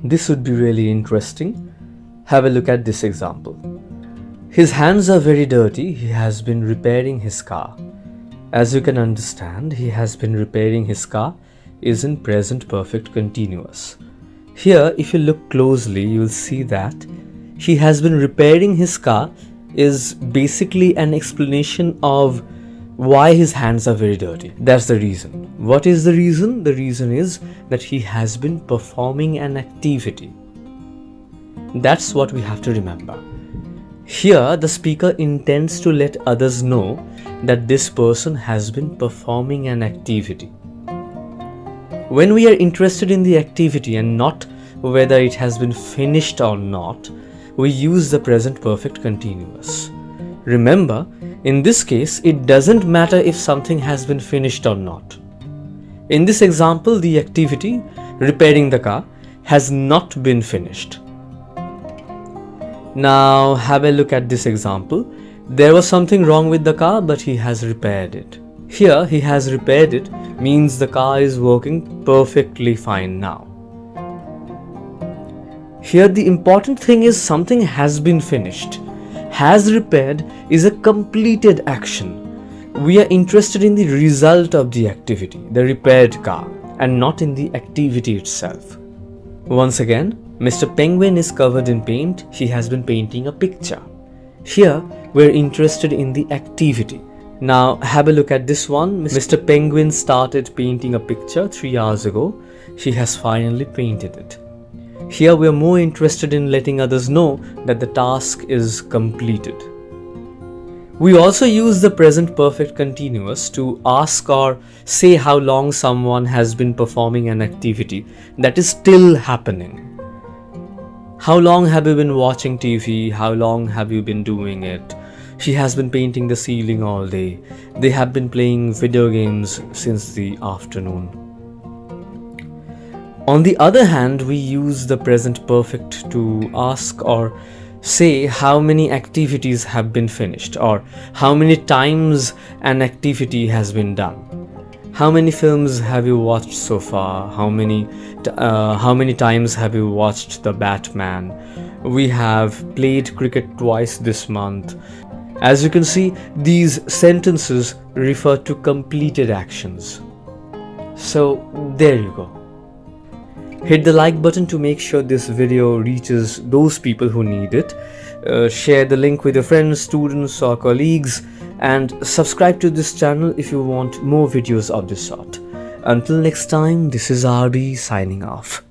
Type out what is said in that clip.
This would be really interesting. Have a look at this example. His hands are very dirty. He has been repairing his car. As you can understand, he has been repairing his car is in present perfect continuous. Here, if you look closely, you will see that he has been repairing his car is basically an explanation of why his hands are very dirty. That's the reason. What is the reason? The reason is that he has been performing an activity. That's what we have to remember. Here, the speaker intends to let others know that this person has been performing an activity. When we are interested in the activity and not whether it has been finished or not, we use the present perfect continuous. Remember, in this case, it doesn't matter if something has been finished or not. In this example, the activity, repairing the car, has not been finished. Now, have a look at this example. There was something wrong with the car, but he has repaired it. Here, he has repaired it means the car is working perfectly fine now. Here, the important thing is something has been finished. Has repaired is a completed action. We are interested in the result of the activity, the repaired car, and not in the activity itself. Once again, Mr. Penguin is covered in paint. He has been painting a picture. Here, we're interested in the activity. Now, have a look at this one. Mr. Penguin started painting a picture 3 hours ago. He has finally painted it. Here, we are more interested in letting others know that the task is completed. We also use the present perfect continuous to ask or say how long someone has been performing an activity that is still happening. How long have you been watching TV? How long have you been doing it? She has been painting the ceiling all day. They have been playing video games since the afternoon. On the other hand, we use the present perfect to ask or say how many activities have been finished or how many times an activity has been done. How many films have you watched so far? How many times have you watched The Batman? We have played cricket twice this month. As you can see, these sentences refer to completed actions. So there you go. Hit the like button to make sure this video reaches those people who need it. Share the link with your friends, students or colleagues, and subscribe to this channel if you want more videos of this sort. Until next time, this is RB signing off.